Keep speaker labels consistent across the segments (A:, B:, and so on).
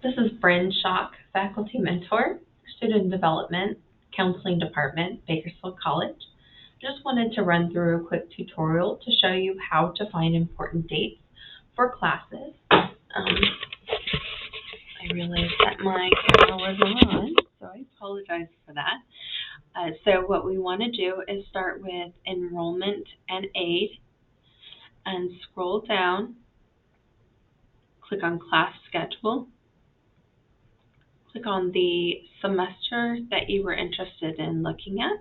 A: This is Bryn Schock, Faculty Mentor, Student Development, Counseling Department, Bakersfield College. Just wanted to run through a quick tutorial to show you how to find important dates for classes. I realized that my camera wasn't on, so I apologize for that. So what we want to do is start with enrollment and aid and scroll down, click on class schedule, click on the semester that you were interested in looking at.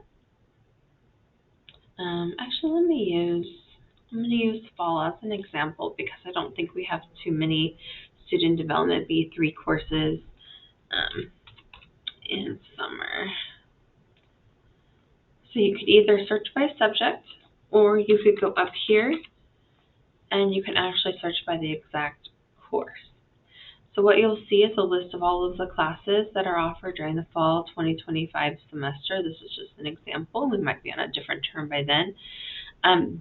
A: Actually, I'm going to use fall as an example because I don't think we have too many student development B3 courses in summer. So you could either search by subject, or you could go up here and you can actually search by the exact course. So what you'll see is a list of all of the classes that are offered during the fall 2025 semester. This is just an example. We might be on a different term by then.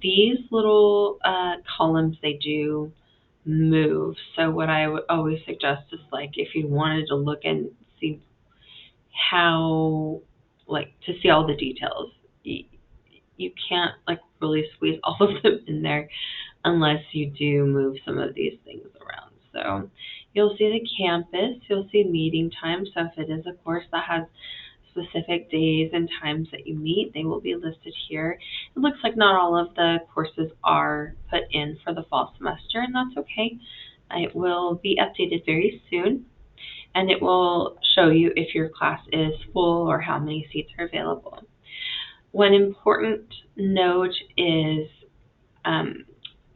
A: These little columns, they do move. So what I would always suggest is, like, if you wanted to look and see how, like, to see all the details, you can't, like, really squeeze all of them in there unless you do move some of these things around. So you'll see the campus, you'll see meeting times. So if it is a course that has specific days and times that you meet, they will be listed here. It looks like not all of the courses are put in for the fall semester, and that's okay. It will be updated very soon, and it will show you if your class is full or how many seats are available. One important note is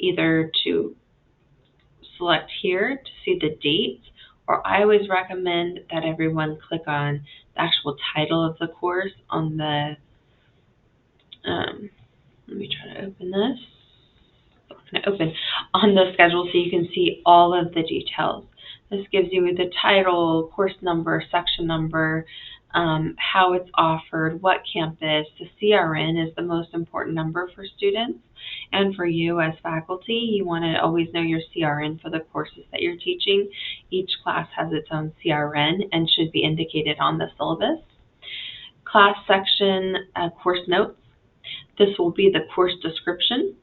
A: either to select here to see the date, or I always recommend that everyone click on the actual title of the course on the, let me try to open this. It's not going to open on the schedule so you can see all of the details. This gives you the title, course number, section number, how it's offered, what campus. The CRN is the most important number for students. And for you as faculty, you want to always know your CRN for the courses that you're teaching. Each class has its own CRN and should be indicated on the syllabus. Class section, course notes. This will be the course description,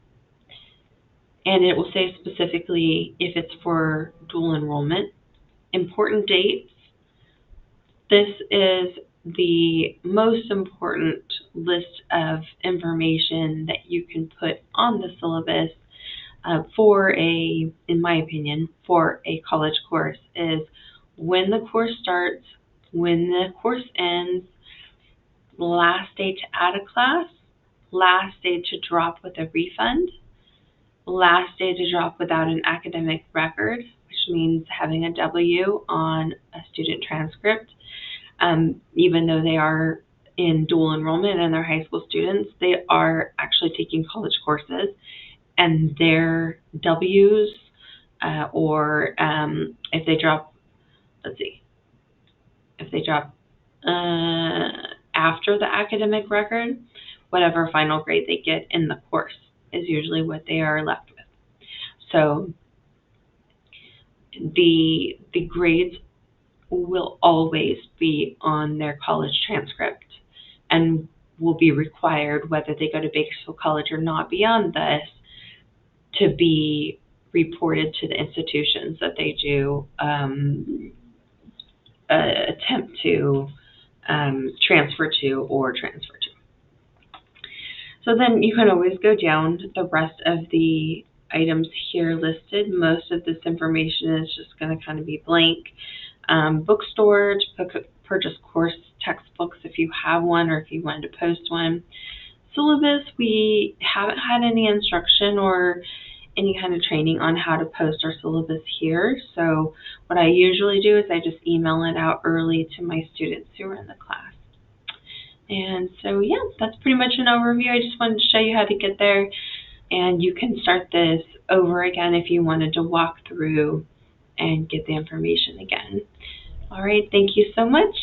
A: and it will say specifically if it's for dual enrollment. Important dates. This is the most important list of information that you can put on the syllabus in my opinion, for a college course, is when the course starts, when the course ends, last day to add a class, last day to drop with a refund, last day to drop without an academic record, which means having a W on a student transcript. Even though they are in dual enrollment and they're high school students, they are actually taking college courses, and their W's or if they drop, after the academic record, whatever final grade they get in the course is usually what they are left with. So the grades will always be on their college transcript and will be required, whether they go to Bakersfield College or not, beyond this, to be reported to the institutions that they do attempt to transfer to or transfer to. So then you can always go down the rest of the items here listed. Most of this information is just going to kind of be blank. Bookstore, to purchase course textbooks if you have one or if you wanted to post one. Syllabus, we haven't had any instruction or any kind of training on how to post our syllabus here. So what I usually do is I just email it out early to my students who are in the class. And so, yeah, that's pretty much an overview. I just wanted to show you how to get there, and you can start this over again if you wanted to walk through and get the information again. All right, thank you so much.